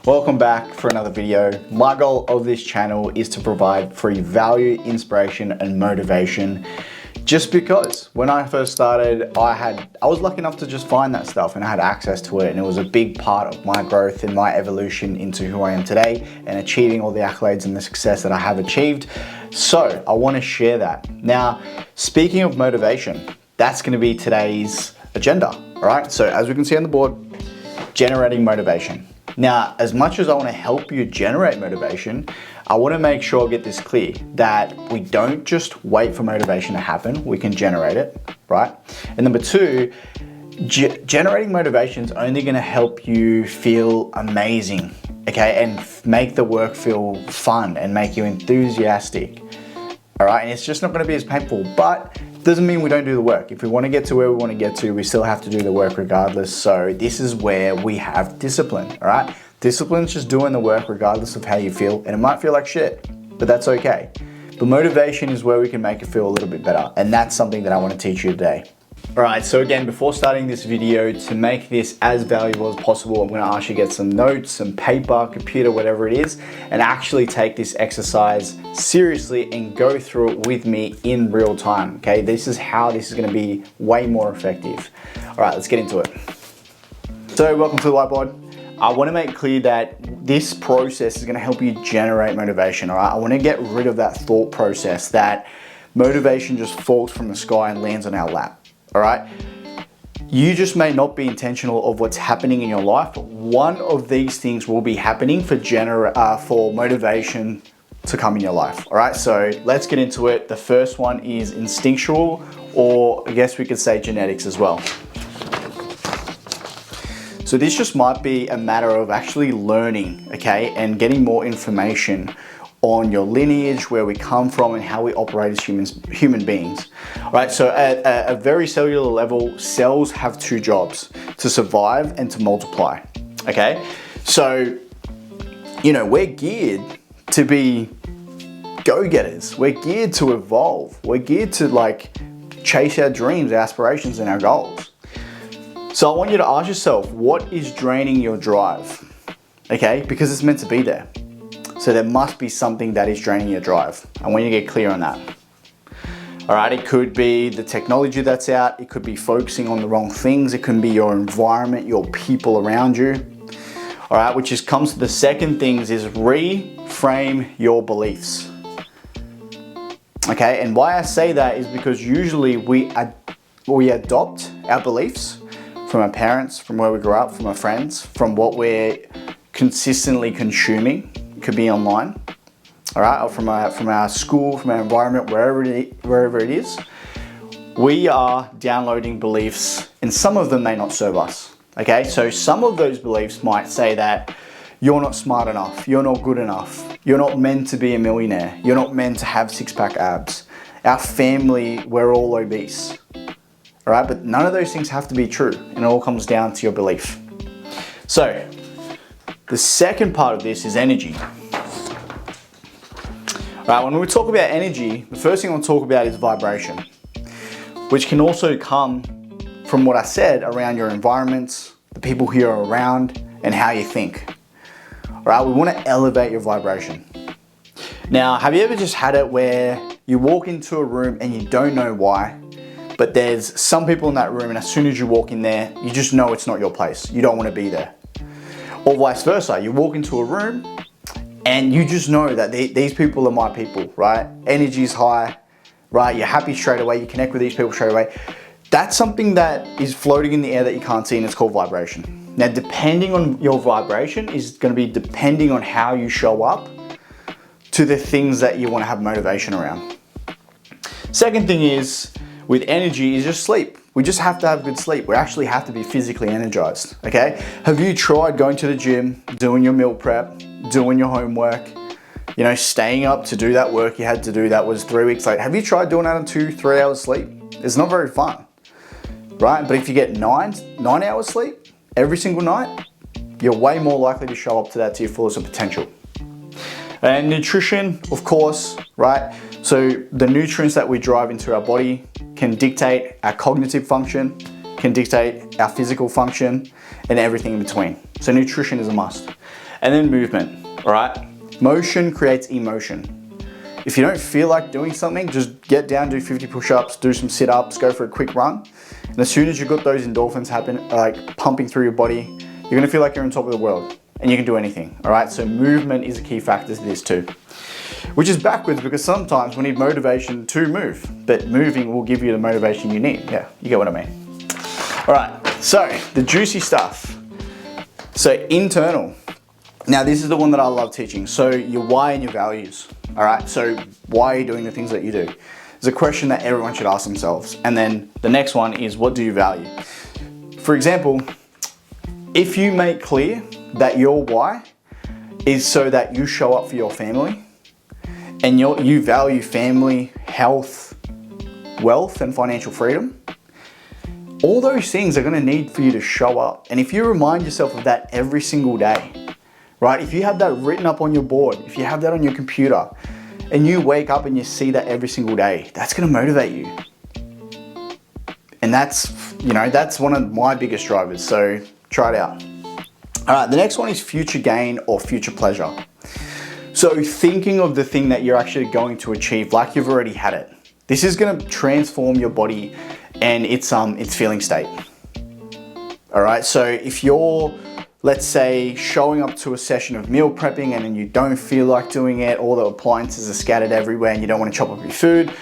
Welcome back for another video. My goal of this channel is to provide free value, inspiration, and motivation. Just because when I first started, I was lucky enough to just find that stuff and I had access to it, and it was a big part of my growth and my evolution into who I am today and achieving all the accolades and the success that I have achieved. So I want to share that. Now, speaking of motivation, that's going to be today's agenda. All right. So as we can see on the board, generating motivation. Now, as much as I want to help you generate motivation, I want to make sure I get this clear that we don't just wait for motivation to happen, we can generate it, right? And number two, generating motivation is only going to help you feel amazing, okay? And make the work feel fun and make you enthusiastic, all right? And it's just not going to be as painful, but doesn't mean we don't do the work. If we want to get to where we want to get to, we still have to do the work regardless. So this is where we have discipline, all right? Discipline is just doing the work regardless of how you feel, and it might feel like shit, but that's okay. But motivation is where we can make it feel a little bit better, and that's something that I want to teach you today. All right, so again, before starting this video, to make this as valuable as possible, I'm going to ask you to get some notes, some paper, computer, whatever it is, and actually take this exercise seriously and go through it with me in real time, okay? This is how this is going to be way more effective. All right, let's get into it. So welcome to the whiteboard. I want to make clear that this process is going to help you generate motivation, all right? I want to get rid of that thought process that motivation just falls from the sky and lands on our lap. All right, you just may not be intentional of what's happening in your life, but one of these things will be happening for motivation to come in your life. All right, so let's get into it. The first one is instinctual, or I guess we could say genetics as well. So this just might be a matter of actually learning, okay, and getting more information on your lineage, where we come from, and how we operate as human beings. All right, so at a very cellular level, cells have two jobs: to survive and to multiply, okay? So, you know, we're geared to be go-getters. We're geared to evolve. We're geared to like chase our dreams, our aspirations, and our goals. So I want you to ask yourself, what is draining your drive? Okay, because it's meant to be there. So there must be something that is draining your drive. I want you to get clear on that. All right, it could be the technology that's out. It could be focusing on the wrong things. It could be your environment, your people around you. All right, which comes to the second things is reframe your beliefs. Okay, and why I say that is because usually we adopt our beliefs from our parents, from where we grew up, from our friends, from what we're consistently consuming. Could be online, all right, or from our school, from our environment, wherever it is. We are downloading beliefs, and some of them may not serve us, okay? So some of those beliefs might say that you're not smart enough, you're not good enough, you're not meant to be a millionaire, you're not meant to have six-pack abs. Our family, we're all obese, all right? But none of those things have to be true, and it all comes down to your belief. So, the second part of this is energy. All right, when we talk about energy, the first thing I want to talk about is vibration, which can also come from what I said around your environments, the people who you're around, and how you think. All right, we want to elevate your vibration. Now, have you ever just had it where you walk into a room and you don't know why, but there's some people in that room, and as soon as you walk in there, you just know it's not your place. You don't want to be there. Or vice versa, you walk into a room and you just know that these people are my people, right? Energy's high, right? You're happy straight away, you connect with these people straight away. That's something that is floating in the air that you can't see, and it's called vibration. Now, depending on your vibration is going to be depending on how you show up to the things that you want to have motivation around. Second thing is, with energy, is just sleep. We just have to have good sleep. We actually have to be physically energized, okay? Have you tried going to the gym, doing your meal prep, doing your homework, you know, staying up to do that work you had to do that was 3 weeks late? Have you tried doing that on 2-3 hours sleep? It's not very fun, right? But if you get 9 hours sleep every single night, you're way more likely to show up to that to your fullest potential. And nutrition, of course, right? So the nutrients that we drive into our body can dictate our cognitive function, can dictate our physical function, and everything in between. So nutrition is a must. And then movement, all right? Motion creates emotion. If you don't feel like doing something, just get down, do 50 push-ups, do some sit-ups, go for a quick run. And as soon as you've got those endorphins like pumping through your body, you're gonna feel like you're on top of the world and you can do anything, all right? So movement is a key factor to this too. Which is backwards because sometimes we need motivation to move, but moving will give you the motivation you need. Yeah, you get what I mean. All right, so the juicy stuff. So internal. Now this is the one that I love teaching. So your why and your values. All right, so why are you doing the things that you do? It's a question that everyone should ask themselves. And then the next one is, what do you value? For example, if you make clear that your why is so that you show up for your family and you value family, health, wealth, and financial freedom, all those things are gonna need for you to show up. And if you remind yourself of that every single day, right? If you have that written up on your board, if you have that on your computer, and you wake up and you see that every single day, that's gonna motivate you. And that's one of my biggest drivers, so try it out. All right, the next one is future gain or future pleasure. So thinking of the thing that you're actually going to achieve like you've already had it. This is gonna transform your body and its feeling state. All right, so if you're, let's say, showing up to a session of meal prepping and then you don't feel like doing it, all the appliances are scattered everywhere and you don't want to chop up your food,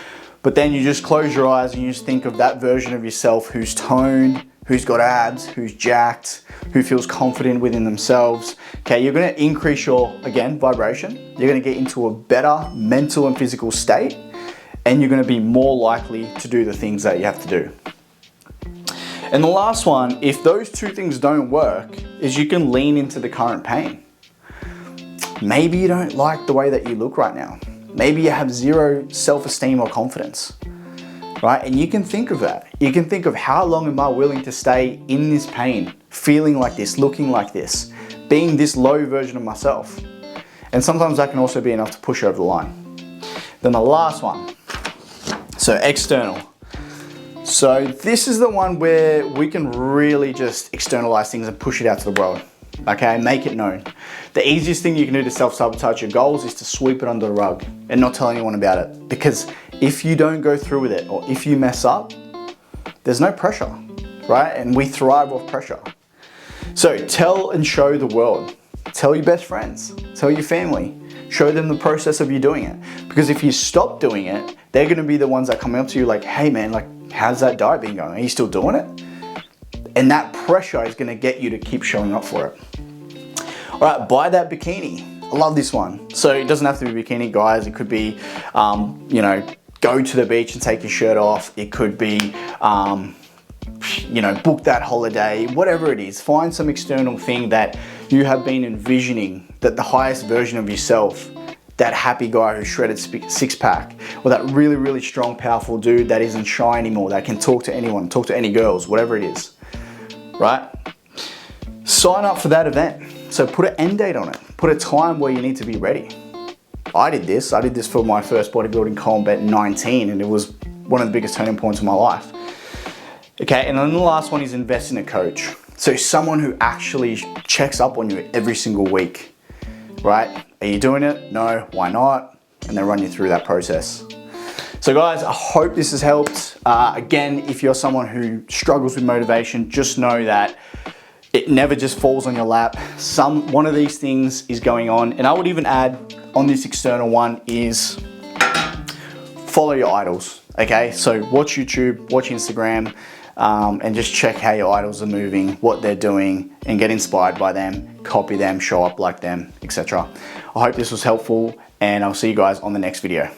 but then you just close your eyes and you just think of that version of yourself who's toned, who's got abs, who's jacked, who feels confident within themselves. Okay, you're gonna increase your, again, vibration. You're gonna get into a better mental and physical state, and you're gonna be more likely to do the things that you have to do. And the last one, if those two things don't work, is you can lean into the current pain. Maybe you don't like the way that you look right now. Maybe you have zero self-esteem or confidence, right? And you can think of that. You can think of, how long am I willing to stay in this pain, feeling like this, looking like this, being this low version of myself? And sometimes that can also be enough to push you over the line. Then the last one, so external. So this is the one where we can really just externalize things and push it out to the world, okay? Make it known. The easiest thing you can do to self-sabotage your goals is to sweep it under the rug and not tell anyone about it. Because if you don't go through with it, or if you mess up, there's no pressure, right? And we thrive off pressure. So tell and show the world. Tell your best friends, tell your family, show them the process of you doing it. Because if you stop doing it, they're gonna be the ones that come up to you like, hey man, like, how's that diet been going? Are you still doing it? And that pressure is gonna get you to keep showing up for it. All right, buy that bikini. I love this one. So it doesn't have to be bikini, guys. It could be, go to the beach and take your shirt off. It could be, book that holiday, whatever it is. Find some external thing that you have been envisioning, that the highest version of yourself, that happy guy who's shredded six-pack, or that really, really strong, powerful dude that isn't shy anymore, that can talk to anyone, talk to any girls, whatever it is, right? Sign up for that event. So put an end date on it. Put a time where you need to be ready. I did this for my first bodybuilding comp at 19, and it was one of the biggest turning points of my life. Okay, and then the last one is invest in a coach. So someone who actually checks up on you every single week, right? Are you doing it? No, why not? And they run you through that process. So guys, I hope this has helped. Again, if you're someone who struggles with motivation, just know that it never just falls on your lap. One of these things is going on. And I would even add on this external one is follow your idols, okay? So watch YouTube, watch Instagram, and just check how your idols are moving, what they're doing, and get inspired by them, copy them, show up like them, etc. I hope this was helpful, and I'll see you guys on the next video.